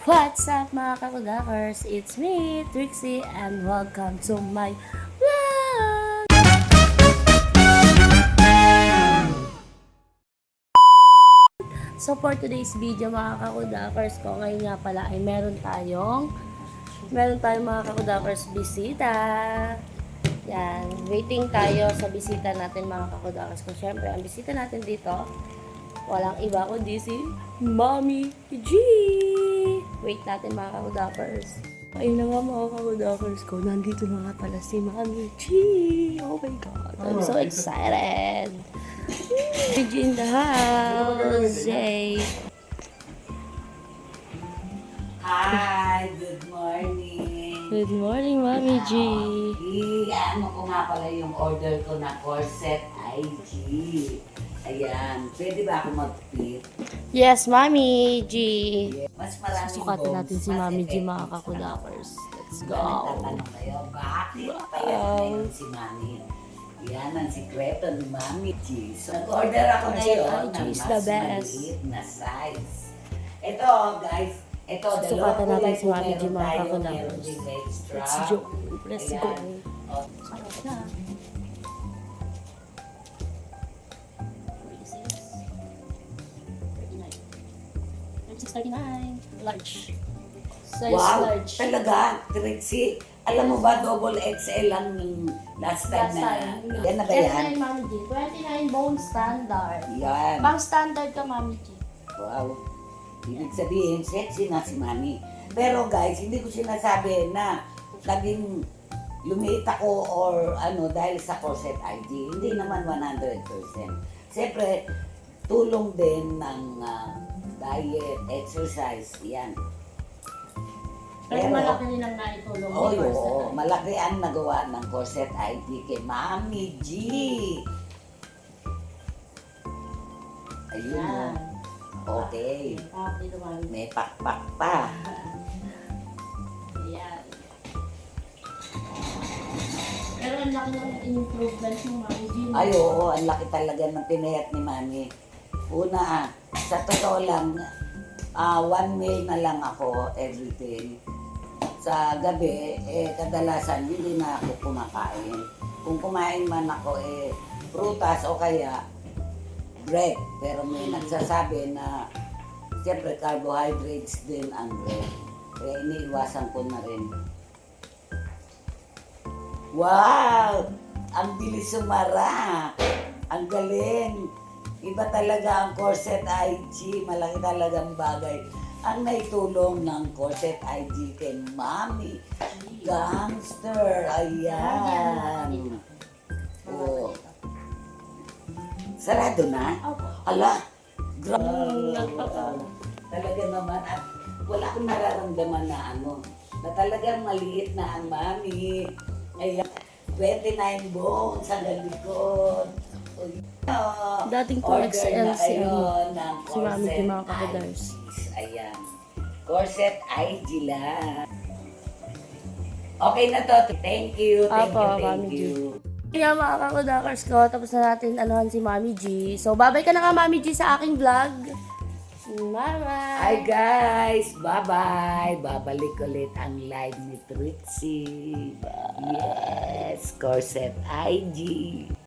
What's up mga kakudakers? It's me, Trixie, and welcome to my vlog! So for today's video mga kakudakers ko, ngayon nga pala ay meron tayong mga kakudakers bisita. Yan, waiting tayo sa bisita natin mga kakudakers ko. Siyempre, ang bisita natin dito, walang iba kundi si Mommy G! Wait natin mga kakudakers. Ayun na nga mga kakudakers ko, nandito na nga pala si Mommy G! Oh my God, I'm so excited! Mommy G in the house! Yay! Hi, good morning. Good morning, Mommy G! Ano ko nga pala yung order ko na corset IG. Ayan, pwede ba ako mag-fit? Yes, Mommy G! Mas maraming Susukatin bones, natin si mas Mommy G effective mga sa kakudakers. Let's ako. go! Nagtatanong kayo, bakit payat ngayon si Mami? Yan ang sikreto ni Mami G. So, nag-order ako Corset ngayon IG ng is mas the best. maliit na size. Ito, guys, ito, Susukatan natin si Mami G meron mga tayo, kakudakers. meron din leg strap. Let's go! Let's go! Ayan. Oh, Sarap na. 36, 39, large. Size wow, large. talaga, Trixie. Alam mo ba, double XL lang yung last time Last na. time. Yan na ba yan? 29, Mami G. 29 bone standard. Yan. Pang standard ka, Mami G. Wow. Ibig sabihin, sexy na si Mami. Pero guys, hindi ko sinasabi na naging lumiit ako or ano dahil sa corset ID. Hindi naman 100%. Siyempre, tulong din ng diet, exercise, yan. Pero malaki rin ang naitulong ni Corset. Oo, malaki ang nagawa ng corset ID kay Mami G. Ayun Yan. o. Okay. Happy naman. May pakpak pa. Yan. Pero ang laki ng improvement ng Mami G. Ay, oo, ang laki talaga ng pinayat ni Mami. Una, sa totoo lang, 1 meal na lang ako everything. Sa gabi, kadalasan hindi na ako kumakain. Kung kumain man ako, prutas o kaya bread. Pero may nagsasabi na siyempre carbohydrates din ang bread. Kaya iniiwasan ko na rin. Wow! Ang bilis sumara! Ang galing! Iba talaga ang corset IG. Malaki talagang bagay. Ang naitulong ng corset IG kay Mami Gangster. Ayan. Oh. Sarado na? Opo. Ala! Grabe! Talaga naman. At wala akong nararamdaman na ano. Na talagang maliit na ang Mami. Ayan. 29 bones sa likod. Dating Order 2XL na kayo ng si Mami G corset mga kakudars. IGs. Ayan. Corset IG lang. Okay na to. Thank you. Thank Apo, you. Mami Thank G. you. Kaya mga kakudakers ko, tapos na natin anuhan si Mami G. So, babay ka na nga Mami G sa aking vlog. Bye-bye! Hi guys! Bye-bye! Babalik ulit ang live ni Trixie. Yes! Corset IG.